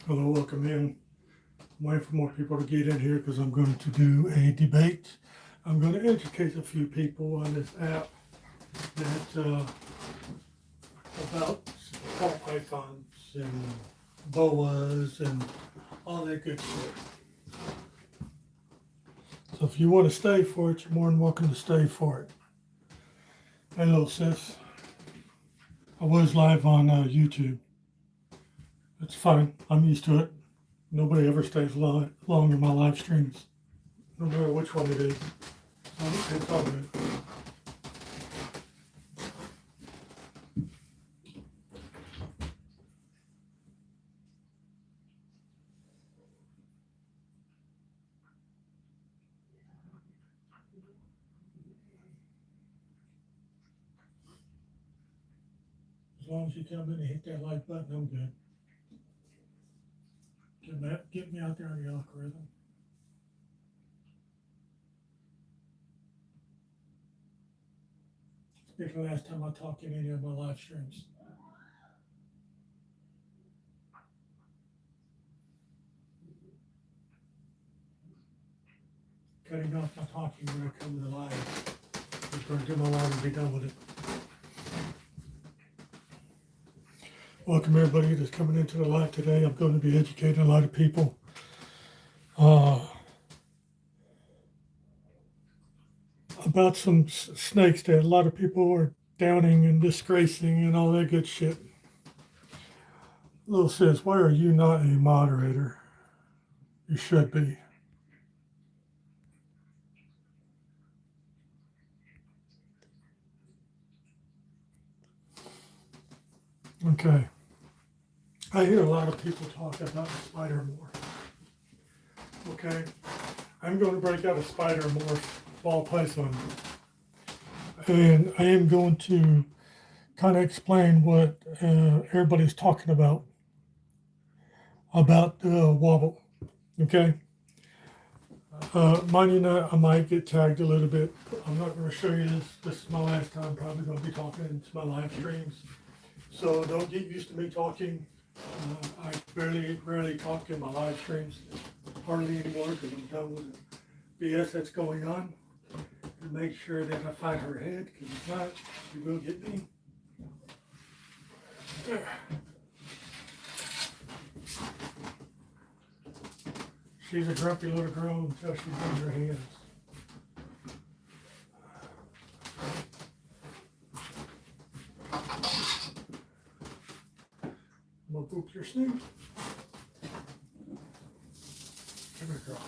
Hello, welcome in. I'm waiting for more people to get in here because I'm going to do a debate. I'm going to educate a few people on this app that about ball pythons and boas and all that good shit. So if you want to stay for it, you're more than welcome to stay for it. Hey, little sis. I was live on YouTube. It's fine. I'm used to it. Nobody ever stays long in my live streams, no matter which one it is. So it's all good. As long as you come in and hit that like button, I'm good. Get me out there on the algorithm. It's been the last time I talked in any of my live streams. Cutting off my talking when I come to the live. Just going to do my live and be done with it. Welcome everybody that's coming into the live today. I'm going to be educating a lot of people. About some snakes that a lot of people are downing and disgracing and all that good shit. Little sis, why are you not a moderator? You should be. Okay. I hear a lot of people talk about spider morph. Okay. I'm going to break out a spider morph ball python. And I am going to kind of explain what everybody's talking about the wobble. Okay. Mind you, not, I might get tagged a little bit. I'm not going to show you this. This is my last time probably going to be talking to my live streams. So don't get used to me talking. I rarely talk in my live streams, hardly anymore because I'm done with the BS that's going on. And make sure that I find her head, because if not, she will get me. She's a grumpy little girl until she's in her hands. I'm gonna poop your snake. Come here, girl.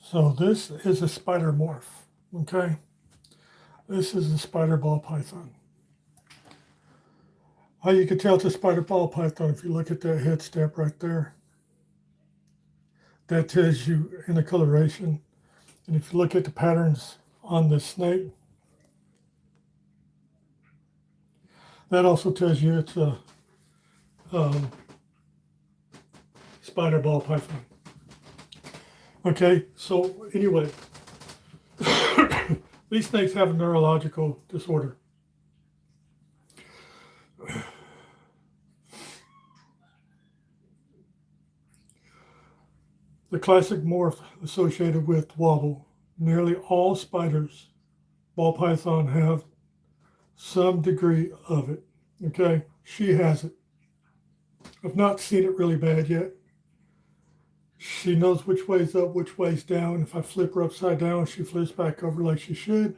So this is a spider morph, okay? This is a spider ball python. How you can tell it's a spider ball python if you look at that head stamp right there. That tells you in the coloration. And if you look at the patterns on the snake, that also tells you it's a spider ball python. Okay, so anyway, these snakes have a neurological disorder. The classic morph associated with wobble, nearly all spiders, ball python, have some degree of it. Okay, she has it. I've not seen it really bad yet. She knows which way's up, which way's down. If I flip her upside down, she flips back over like she should.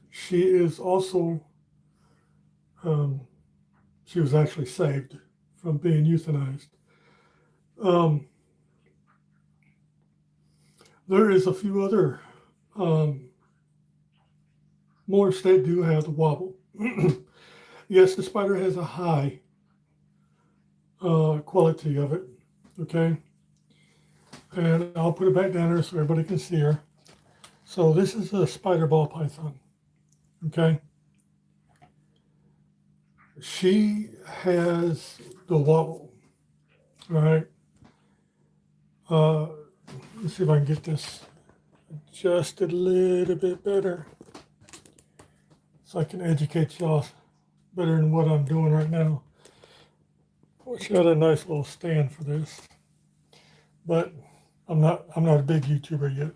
She is also, she was actually saved from being euthanized. There is a few other morphs that do have the wobble. Yes, the spider has a high quality of it. Okay, and I'll put it back down there so everybody can see her. So this is a spider ball python. Okay, she has the wobble. All right. Let's see if I can get this adjusted a little bit better so I can educate y'all better than what I'm doing right now. Wish I had a nice little stand for this, but I'm not a big YouTuber yet.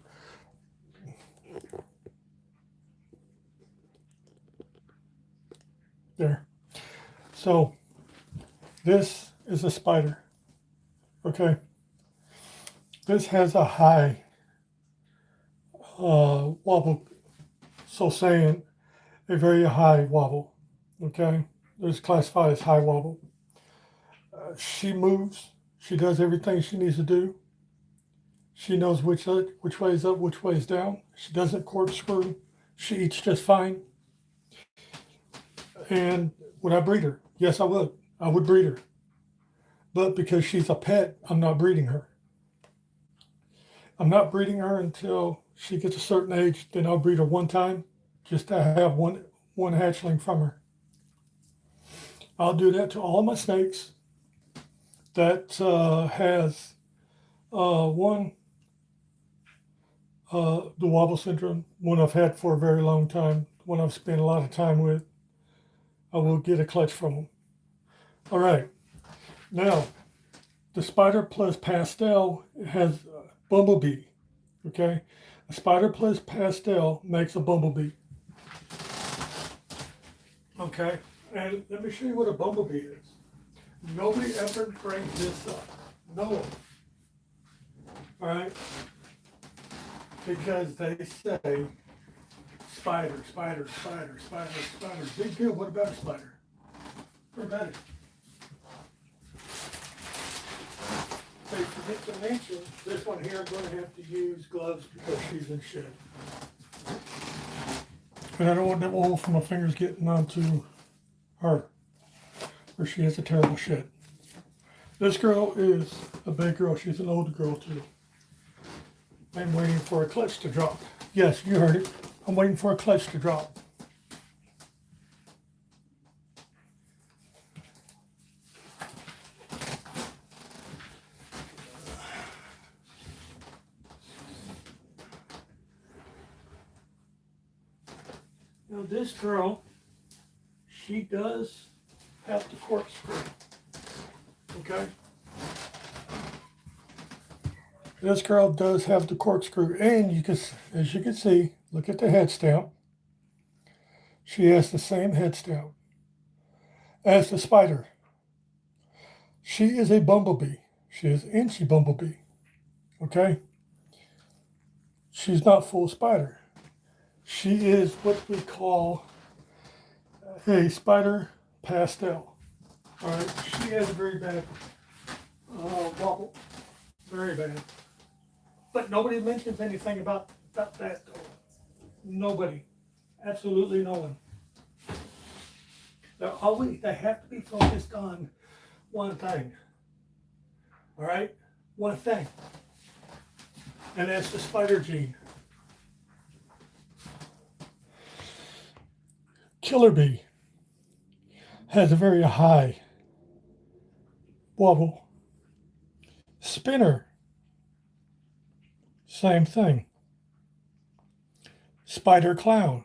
There. So this is a spider. Okay. This has a high wobble, so saying a very high wobble. Okay. This is classified as high wobble. She moves. She does everything she needs to do. She knows which way is up, which way is down. She doesn't corkscrew. She eats just fine. And would I breed her? Yes, I would. I would breed her. But because she's a pet, I'm not breeding her. I'm not breeding her until she gets a certain age. Then I'll breed her one time just to have one hatchling from her. I'll do that to all my snakes that has one, the wobble syndrome, one I've had for a very long time, one I've spent a lot of time with. I will get a clutch from them. All right. Now, the spider plus pastel has bumblebee. Okay. A spider plus pastel makes a bumblebee. Okay. And let me show you what a bumblebee is. Nobody ever brings this up. No one. All right. Because they say spider, spider, spider, spider, spider. Big deal. What about a spider? What about it? They forget to mention this one here. I'm going to have to use gloves because she's in shed. And I don't want that oil from my fingers getting onto her, or she has a terrible shed. This girl is a big girl. She's an older girl too. I'm waiting for a clutch to drop. Yes, you heard it. I'm waiting for a clutch to drop. Now this girl, she does have the corkscrew. Okay? This girl does have the corkscrew, and you can, as you can see, look at the head stamp. She has the same head stamp as the spider. She is a bumblebee. She is inchy bumblebee. Okay? She's not full spider. She is what we call a spider pastel. All right? She has a very bad wobble. Very bad. But nobody mentions anything about that though. Nobody. Absolutely no one. They have to be focused on one thing. All right? One thing. And that's the spider gene. Killer bee has a very high wobble. Spinner, same thing. Spider clown,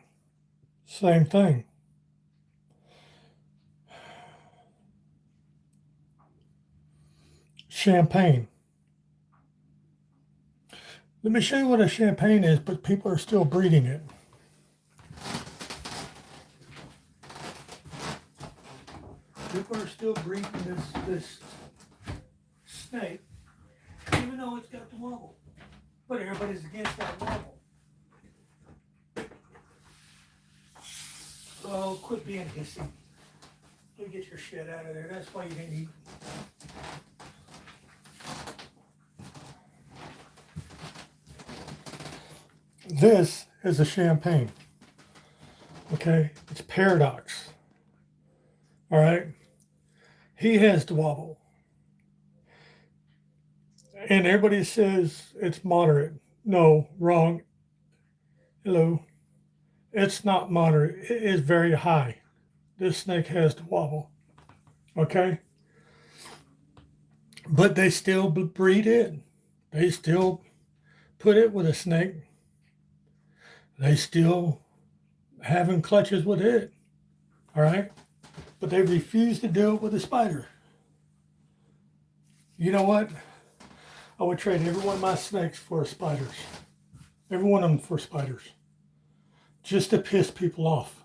same thing. Champagne. Let me show you what a champagne is, but people are still breeding it. People are still breeding this snake, even though it's got the wobble. But everybody's against that wobble. Oh, quit being hissy. You get your shit out of there. That's why you didn't eat. This is a champagne. Okay? It's Paradox. All right? He has the wobble. And everybody says it's moderate. No, wrong. Hello. It's not moderate. It is very high. This snake has the wobble. Okay? But they still breed it. They still put it with a snake, they still having clutches with it. All right. But they refuse to do it with a spider. You know what? I would trade every one of my snakes for spiders. Every one of them for spiders. Just to piss people off.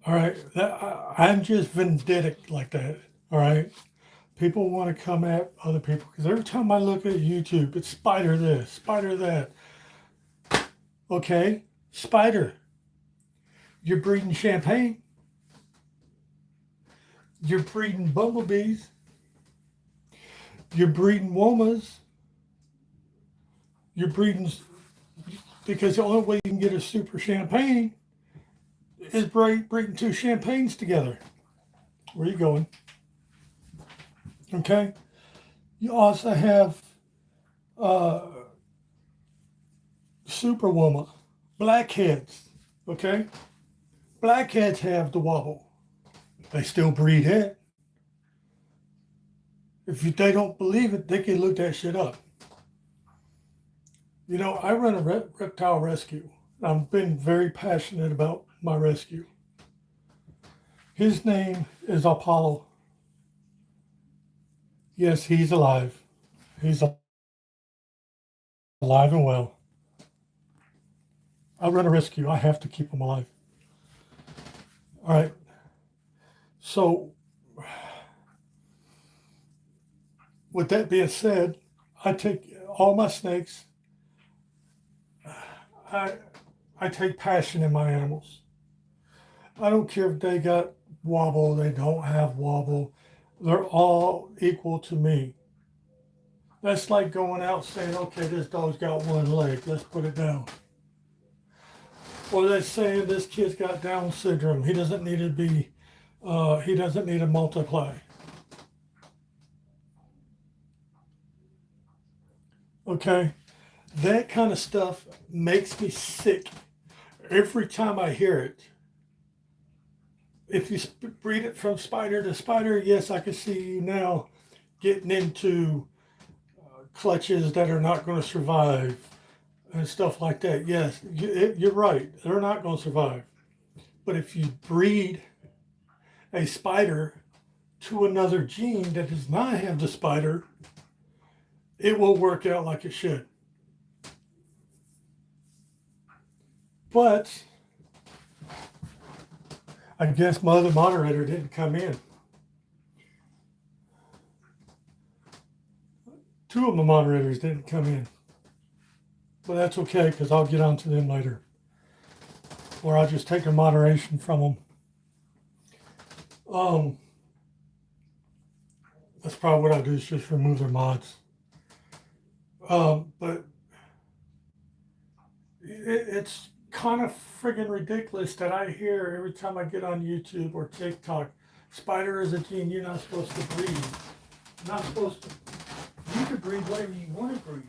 All right. I'm just vindictive like that. All right. People want to come at other people because every time I look at YouTube, it's spider this, spider that. Okay. Spider. You're breeding champagne. You're breeding bumblebees. You're breeding womas. You're breeding because the only way you can get a super champagne is breeding two champagnes together. Where are you going? Okay. You also have uh, super woman, blackheads. Okay. Blackheads have the wobble. They still breed it. They don't believe it, they can look that shit up. You know, I run a reptile rescue. I've been very passionate about my rescue. His name is Apollo. Yes, he's alive. He's alive and well. I run a rescue. I have to keep him alive. All right. So, with that being said, I take all my snakes. I I take passion in my animals. I don't care if they got wobble, they don't have wobble. They're all equal to me. That's like going out saying, okay, this dog's got one leg, let's put it down. Or they're saying this kid's got Down syndrome, he doesn't need to be, he doesn't need to multiply. Okay, that kind of stuff makes me sick every time I hear it. If you breed it from spider to spider, yes, I can see you now getting into clutches that are not going to survive and stuff like that. Yes, you're right. They're not going to survive. But if you breed a spider to another gene that does not have the spider, it will work out like it should. But I guess my other moderator didn't come in. Two of my moderators didn't come in. But that's okay because I'll get on to them later. Or I'll just take a moderation from them. That's probably what I'll do is just remove their mods. But it's kind of friggin' ridiculous that I hear every time I get on YouTube or TikTok, spider is a gene you're not supposed to breed. You're not supposed to. You can breed whatever you want to breed.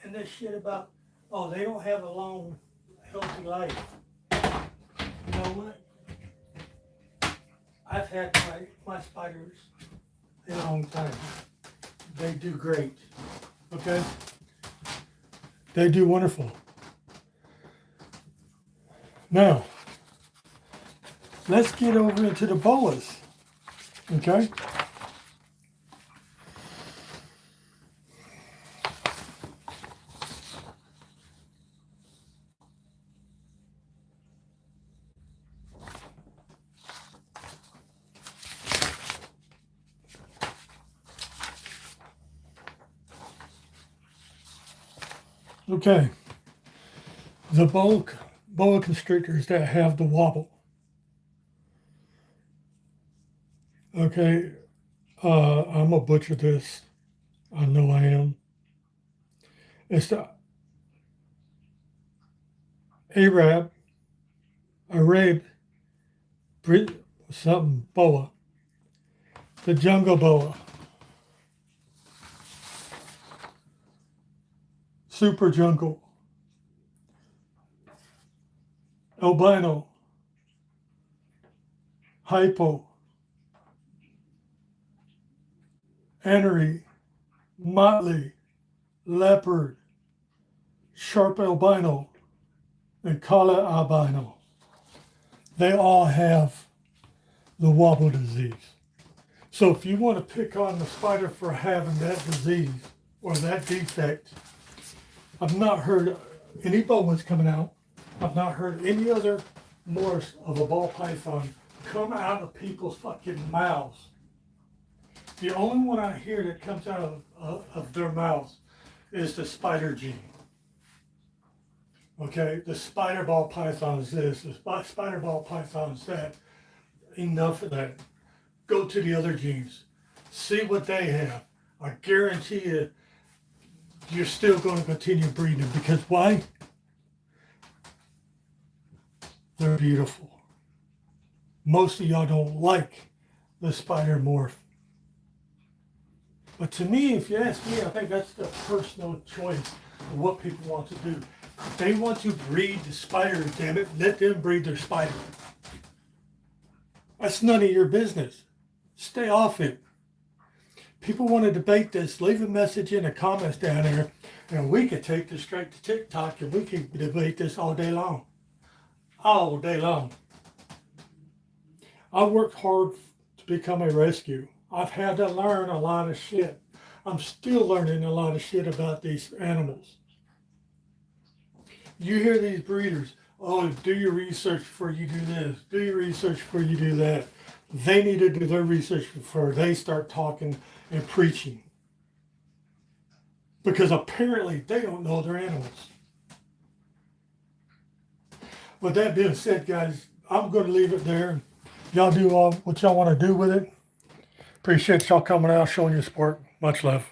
And this shit about, oh, they don't have a long, healthy life. You know what? I've had my spiders a long time. They do great. Okay? They do wonderful. Now, let's get over into the boas. Okay? Okay. The boa constrictors that have the wobble. Okay. I'm a butcher this. I know I am. It's the Arab, something boa. The jungle boa. Super jungle. Albino. Hypo. anery, motley, leopard, sharp albino, and kala albino. They all have the wobble disease. So if you want to pick on the spider for having that disease or that defect, I've not heard any boas coming out. I've not heard any other morse of a ball python come out of people's fucking mouths. The only one I hear that comes out of their mouths is the spider gene. Okay, the spider ball python is this, the spider ball python is that. Enough of that. Go to the other genes. See what they have. I guarantee you, you're still going to continue breeding because why? They're beautiful. Most of y'all don't like the spider morph. But to me, if you ask me, I think that's the personal choice of what people want to do. If they want to breed the spider, damn it, let them breed their spider. That's none of your business. Stay off it. People want to debate this, leave a message in the comments down there, and we could take this straight to TikTok and we could debate this all day long. All day long. I worked hard to become a rescue. I've had to learn a lot of shit. I'm still learning a lot of shit about these animals. You hear these breeders, oh, do your research before you do this, do your research before you do that. They need to do their research before they start talking and preaching. Because apparently they don't know their animals. With that being said, guys, I'm going to leave it there. Y'all do what y'all want to do with it. Appreciate y'all coming out, showing your support. Much love.